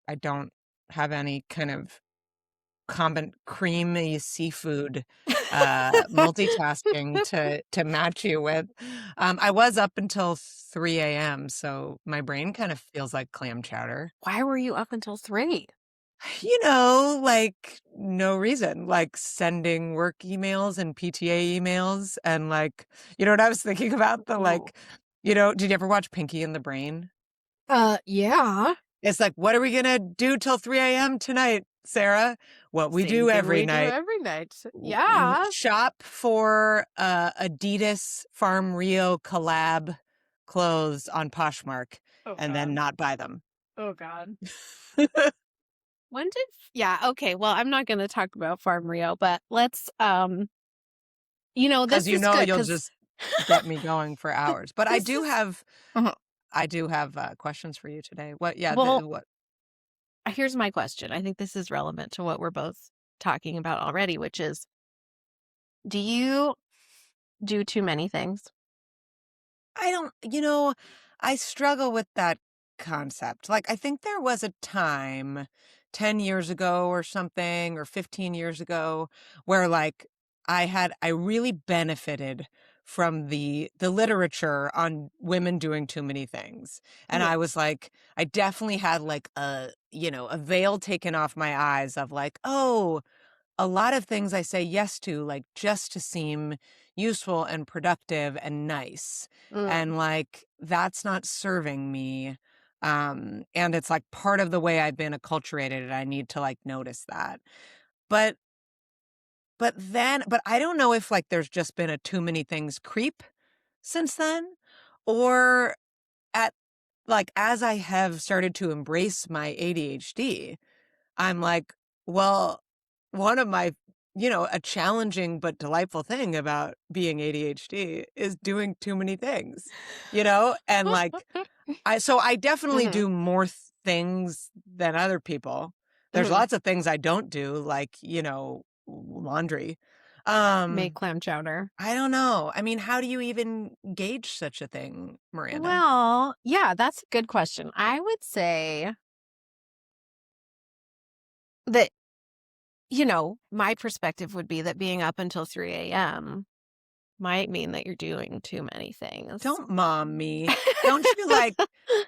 I don't have any kind of creamy seafood, multitasking to match you with. I was up until 3 AM, so my brain kind of feels like clam chowder. Why were you up until 3? Like, no reason, like sending work emails and PTA emails and, like, you know what I was thinking about? Ooh. Did you ever watch Pinky and the Brain? Yeah. It's like, "What are we gonna do till 3 AM tonight, Sarah?" What we Same do thing every we do night. every night. Yeah. Shop for, Adidas Farm Rio collab clothes on Poshmark Oh and then god. not buy them. Oh god. When did Yeah, okay, well, I'm not gonna talk about Farm Rio, but let's, Because this is good you'll 'cause just get me going for hours. But I this do is have uh I do have, questions for you today. Well, What here's my question. I think this is relevant to what we're both talking about already, which is, do you do too many things? I don't I struggle with that concept. Like, I think there was a time 10 years ago or something, or 15 years ago, where, like, I really benefited from the literature on women doing too many things. And Yeah. I was like, I definitely had, like, a veil taken off my eyes of, like, "Oh, a lot of things I say yes to, like, just to seem useful and productive and nice. Mm. And, like, that's not serving me. And it's, like, part of the way I've been acculturated, and I need to, like, notice that. But but I don't know if, like, there's just been a too many things creep since then, or at as I have started to embrace my ADHD, I'm like, well, one of my a challenging but delightful thing about being ADHD is doing too many things, And, like, I definitely Mhm. do more things than other people. There's Mhm. lots of things I don't do, like, laundry. Make Um, clam chowder. I don't know. I mean, how do you even gauge such a thing, Miranda? Well, yeah, that's a good question. I would say that, my perspective would be that being up until 3 AM might mean that you're doing too many things. Don't mom me. Don't you, like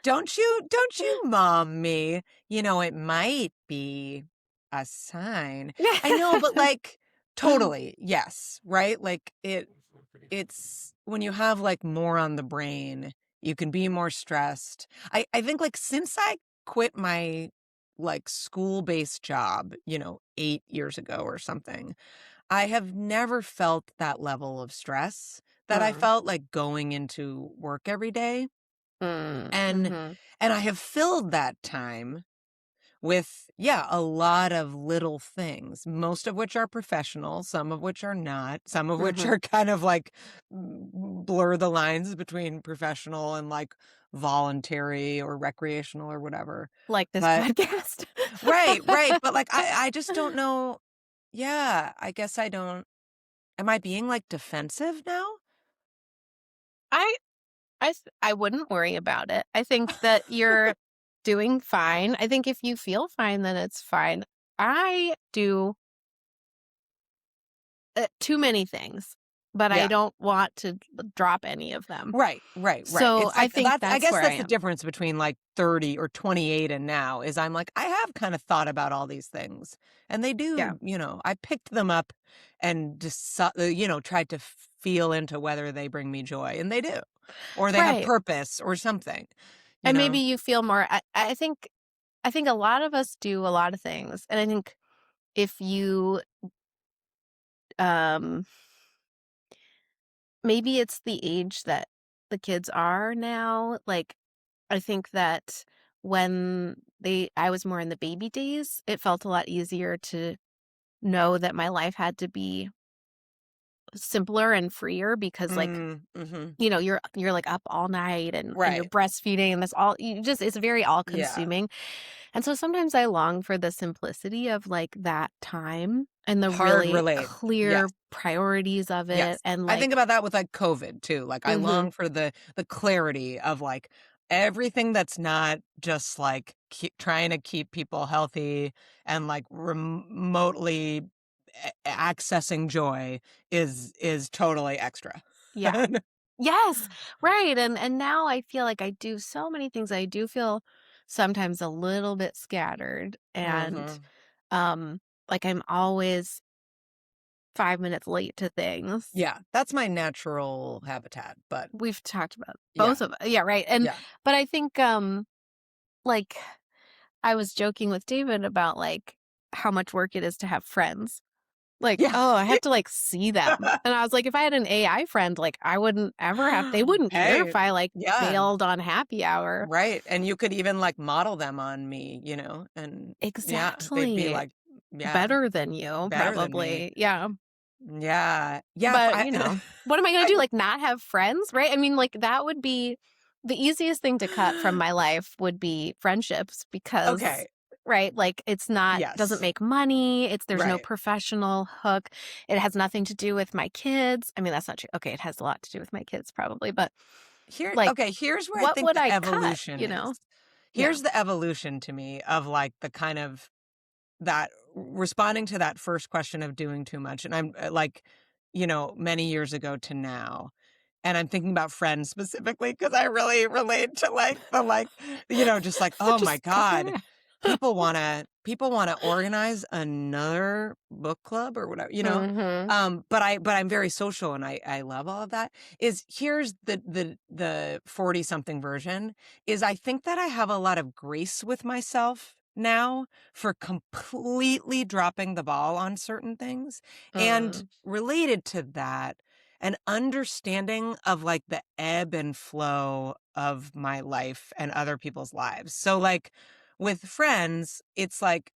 don't you mom me. It might be a sign. I know, but, like, totally, yes, right? Like, it's when you have, like, more on the brain, you can be more stressed. I think, like, since I quit my, like, school-based job, 8 years ago or something, I have never felt that level of stress that I Mm, felt, like, going into work every day, mm, and mhm, and I have filled that time with, yeah, a lot of little things, most of which are professional, some of which are not, some of which mhm. are kind of, like, blur the lines between professional and, like, voluntary or recreational or whatever, Like this but podcast. right, right, but, like, I just don't know. Yeah, I guess I don't. Am I being, like, defensive now? I I wouldn't worry about it. I think that you're doing fine. I think if you feel fine, then it's fine. I do, too many things, but I Yeah. don't want to drop any of them. Right, right, right. So, It's I like think I that's guess where I that's the am. difference between, like, 30 or 28 and now is I'm like, I have kind of thought about all these things, and they Yeah. do, I picked them up and tried to feel into whether they bring me joy, and they do, or they have Right. purpose or something, you And maybe know? you feel more I think a lot of us do a lot of things, and I think if you, um maybe it's the age that the kids are now, like, I think that when I was more in the baby days, it felt a lot easier to know that my life had to be simpler and freer because, like, Mhm. you're, like, up all night and you're Right. breastfeeding and that's all you just it's very Yeah. all-consuming, and so sometimes I long for the simplicity of, like, that time and the Hard really relate. clear Yes. priorities of it Yes. and, I think like about that with, like, COVID too, like, I mhm, long for the clarity of, like, everything that's not just like trying to keep people healthy and like remotely accessing joy is totally extra. Yeah. Yes, right, and now I feel like I do so many things. I do feel sometimes a little bit scattered and, Hmm. um, like I'm always 5 minutes late to things. Yeah, that's my natural habitat, but We've talked about yeah, both of yeah, right, and yeah, but I think, like, I was joking with David about, like, how much work it is to have friends. Like, yeah. "Oh, I have to, like, see them." And I was like, "If I had an AI friend, like, I wouldn't ever have they wouldn't care Hey, if I, like, yeah, bailed on happy hour." right. And you could even like model them on me, and yeah, they'd be Exactly. like, yeah, Better than you, better than me. probably. Yeah. Yeah, yeah. But, you know, what am I gonna I do, like, not have friends, right? I mean, like, that would be the easiest thing to cut from my life would be friendships because okay, right, like, it's not doesn't yes, make money, there's no right. professional hook, it has nothing to do with my kids. I mean, that's not true. Okay, it has a lot to do with my kids probably, but, like, Here's where I what think would the I cut, evolution you know? is. Yeah. Here's the evolution to me of like the kind of that responding to that first question of doing too much. And I'm like, many years ago to now. And I'm thinking about friends specifically because I really relate to like just like, oh my Just cut God, that. people wanna organize another book club or whatever, Mhm. but I'm very social and I love all of that. Here's the 40 something version is I think that I have a lot of grace with myself now for completely dropping the ball on certain things. And Mm. related to that, an understanding of like the ebb and flow of my life and other people's lives. So like with friends, it's like